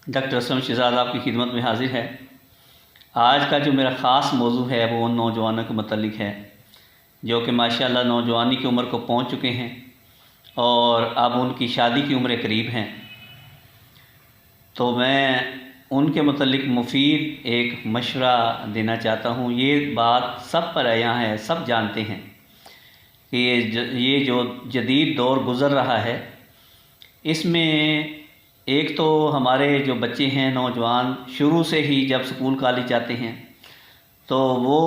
Doctor Aslam Shahzad آپ کی خدمت میں حاضر ہے۔ آج کا جو میرا خاص موضوع ہے وہ ان نوجوانوں کے متعلق ہے جو کہ ماشاءاللہ نوجوانی کی عمر کو پہنچ چکے ہیں اور اب ان کی شادی کی عمریں قریب ہیں۔ تو میں ان کے متعلق مفید ایک مشورہ دینا چاہتا ہوں۔ یہ بات سب پر عیاں ہے، سب جانتے ہیں کہ یہ جو جدید دور گزر رہا ہے اس میں ایک تو ہمارے جو بچے ہیں نوجوان شروع سے ہی جب سکول کالج جاتے ہیں تو وہ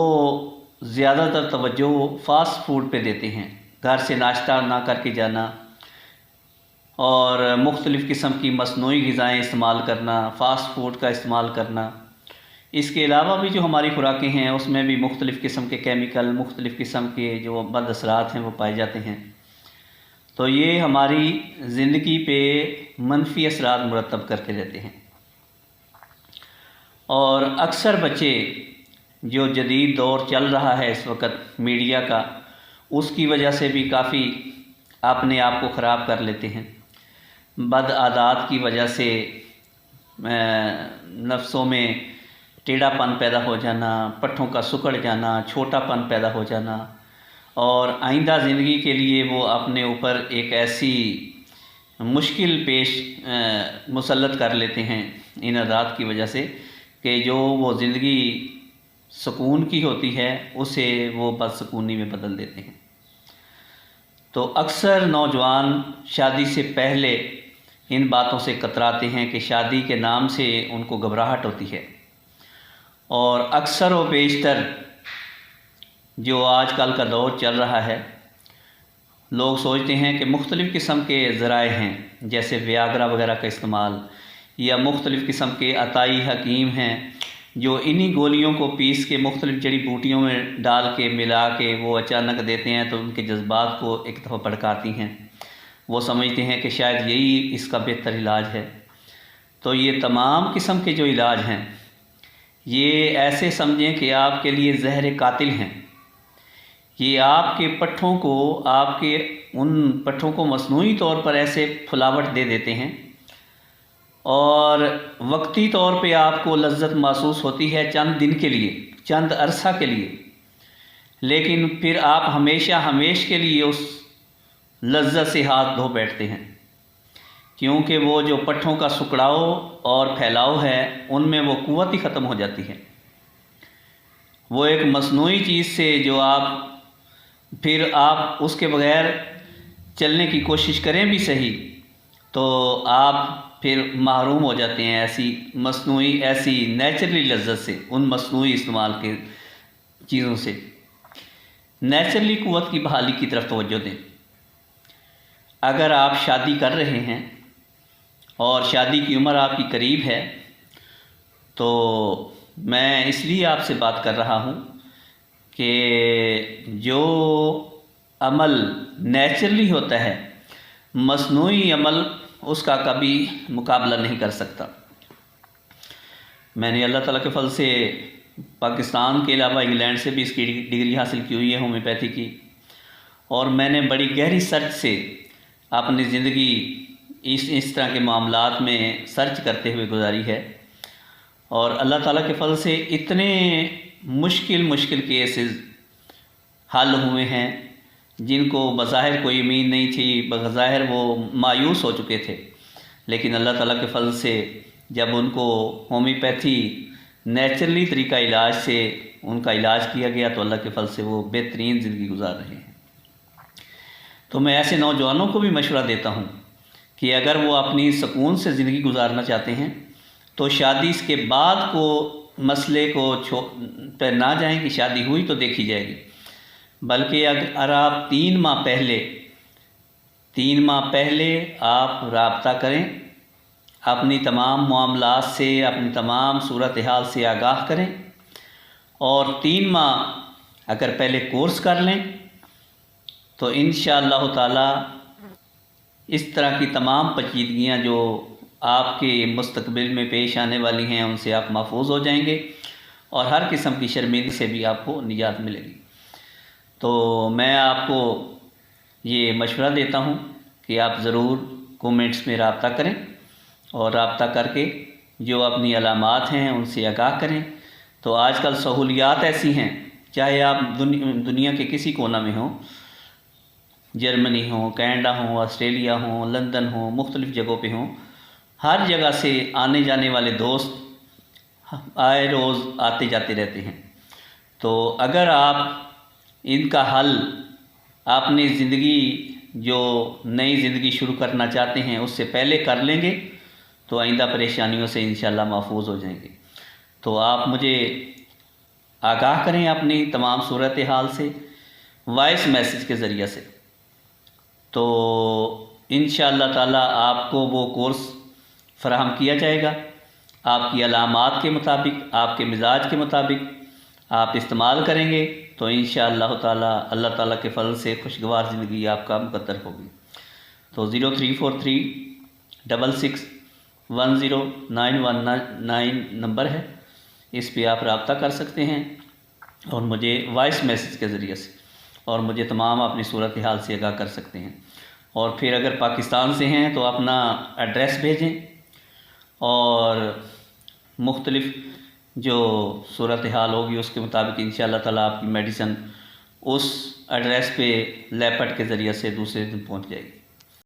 زیادہ تر توجہ فاسٹ فوڈ پہ دیتے ہیں، گھر سے ناشتہ نہ کر کے جانا اور مختلف قسم کی مصنوعی غذائیں استعمال کرنا، فاسٹ فوڈ کا استعمال کرنا۔ اس کے علاوہ بھی جو ہماری خوراکیں ہیں اس میں بھی مختلف قسم کے کیمیکل، مختلف قسم کے جو بد اثرات ہیں وہ پائے جاتے ہیں۔ تو یہ ہماری زندگی پہ منفی اثرات مرتب کرتے رہتے ہیں، اور اکثر بچے جو جدید دور چل رہا ہے اس وقت میڈیا کا، اس کی وجہ سے بھی کافی اپنے آپ کو خراب کر لیتے ہیں۔ بد عادات کی وجہ سے نفسوں میں ٹیڑھا پن پیدا ہو جانا، پٹھوں کا سکڑ جانا، چھوٹا پن پیدا ہو جانا، اور آئندہ زندگی کے لیے وہ اپنے اوپر ایک ایسی مشکل پیش مسلط کر لیتے ہیں ان عادات کی وجہ سے کہ جو وہ زندگی سکون کی ہوتی ہے اسے وہ بدسکونی میں بدل دیتے ہیں۔ تو اکثر نوجوان شادی سے پہلے ان باتوں سے کتراتے ہیں کہ شادی کے نام سے ان کو گھبراہٹ ہوتی ہے، اور اکثر و بیشتر جو آج کل کا دور چل رہا ہے لوگ سوچتے ہیں کہ مختلف قسم کے ذرائع ہیں جیسے ویاگرا وغیرہ کا استعمال، یا مختلف قسم کے عطائی حکیم ہیں جو انہی گولیوں کو پیس کے مختلف جڑی بوٹیوں میں ڈال کے ملا کے وہ اچانک دیتے ہیں تو ان کے جذبات کو ایک دفعہ بھڑکاتی ہیں۔ وہ سمجھتے ہیں کہ شاید یہی اس کا بہتر علاج ہے۔ تو یہ تمام قسم کے جو علاج ہیں یہ ایسے سمجھیں کہ آپ کے لیے زہر قاتل ہیں۔ یہ آپ کے پٹھوں کو، آپ کے ان پٹھوں کو مصنوعی طور پر ایسے پھلاوٹ دے دیتے ہیں، اور وقتی طور پہ آپ کو لذت محسوس ہوتی ہے چند دن کے لیے، چند عرصہ کے لیے، لیکن پھر آپ ہمیشہ ہمیش کے لیے اس لذت سے ہاتھ دھو بیٹھتے ہیں، کیونکہ وہ جو پٹھوں کا سکڑاؤ اور پھیلاؤ ہے ان میں وہ قوت ہی ختم ہو جاتی ہے۔ وہ ایک مصنوعی چیز سے جو پھر آپ اس کے بغیر چلنے کی کوشش کریں بھی صحیح تو آپ پھر محروم ہو جاتے ہیں ایسی مصنوعی، ایسی نیچرلی لذت سے، ان مصنوعی استعمال کے چیزوں سے۔ نیچرلی قوت کی بحالی کی طرف توجہ دیں۔ اگر آپ شادی کر رہے ہیں اور شادی کی عمر آپ کی قریب ہے تو میں اس لیے آپ سے بات کر رہا ہوں کہ جو عمل نیچرلی ہوتا ہے مصنوعی عمل اس کا کبھی مقابلہ نہیں کر سکتا۔ میں نے اللہ تعالیٰ کے فضل سے پاکستان کے علاوہ انگلینڈ سے بھی اس کی ڈگری حاصل کی ہوئی ہے ہومیوپیتھی کی، اور میں نے بڑی گہری سرچ سے اپنی زندگی اس طرح کے معاملات میں سرچ کرتے ہوئے گزاری ہے، اور اللہ تعالیٰ کے فضل سے اتنے مشکل کیسز حل ہوئے ہیں جن کو بظاہر کوئی امید نہیں تھی، بظاہر وہ مایوس ہو چکے تھے، لیکن اللہ تعالیٰ کے فضل سے جب ان کو ہومیوپیتھی نیچرلی طریقہ علاج سے ان کا علاج کیا گیا تو اللہ کے فضل سے وہ بہترین زندگی گزار رہے ہیں۔ تو میں ایسے نوجوانوں کو بھی مشورہ دیتا ہوں کہ اگر وہ اپنی سکون سے زندگی گزارنا چاہتے ہیں تو شادی اس کے بعد کو مسئلے کو پہ نہ جائیں کہ شادی ہوئی تو دیکھی جائے گی، بلکہ اگر آپ 3 ماہ پہلے آپ رابطہ کریں، اپنی تمام معاملات سے، اپنی تمام صورتحال سے آگاہ کریں، اور 3 ماہ اگر پہلے کورس کر لیں تو انشاءاللہ تعالی اس طرح کی تمام پیچیدگیاں جو آپ کے مستقبل میں پیش آنے والی ہیں ان سے آپ محفوظ ہو جائیں گے، اور ہر قسم کی شرمندگی سے بھی آپ کو نجات ملے گی۔ تو میں آپ کو یہ مشورہ دیتا ہوں کہ آپ ضرور کومنٹس میں رابطہ کریں، اور رابطہ کر کے جو اپنی علامات ہیں ان سے آگاہ کریں۔ تو آج کل سہولیات ایسی ہیں، چاہے آپ دنیا کے کسی کونا میں ہوں، جرمنی ہوں، کینیڈا ہوں، آسٹریلیا ہوں، لندن ہوں، مختلف جگہوں پہ ہوں، ہر جگہ سے آنے جانے والے دوست آئے روز آتے جاتے رہتے ہیں۔ تو اگر آپ ان کا حل اپنی زندگی، جو نئی زندگی شروع کرنا چاہتے ہیں، اس سے پہلے کر لیں گے تو آئندہ پریشانیوں سے انشاءاللہ محفوظ ہو جائیں گے۔ تو آپ مجھے آگاہ کریں اپنی تمام صورتحال سے وائس میسیج کے ذریعے سے، تو انشاءاللہ تعالیٰ آپ کو وہ کورس فراہم کیا جائے گا۔ آپ کی علامات کے مطابق، آپ کے مزاج کے مطابق آپ استعمال کریں گے تو انشاءاللہ تعالیٰ اللہ تعالیٰ کے فضل سے خوشگوار زندگی آپ کا مقدر ہوگی۔ تو 034366109119 نمبر ہے، اس پہ آپ رابطہ کر سکتے ہیں اور مجھے وائس میسیج کے ذریعے سے، اور مجھے تمام اپنی صورتحال سے آگاہ کر سکتے ہیں۔ اور پھر اگر پاکستان سے ہیں تو اپنا ایڈریس بھیجیں، اور مختلف جو صورتحال ہوگی اس کے مطابق انشاءاللہ تعالیٰ آپ کی میڈیسن اس ایڈریس پہ لیپٹ کے ذریعے سے دوسرے دن پہنچ جائے گی۔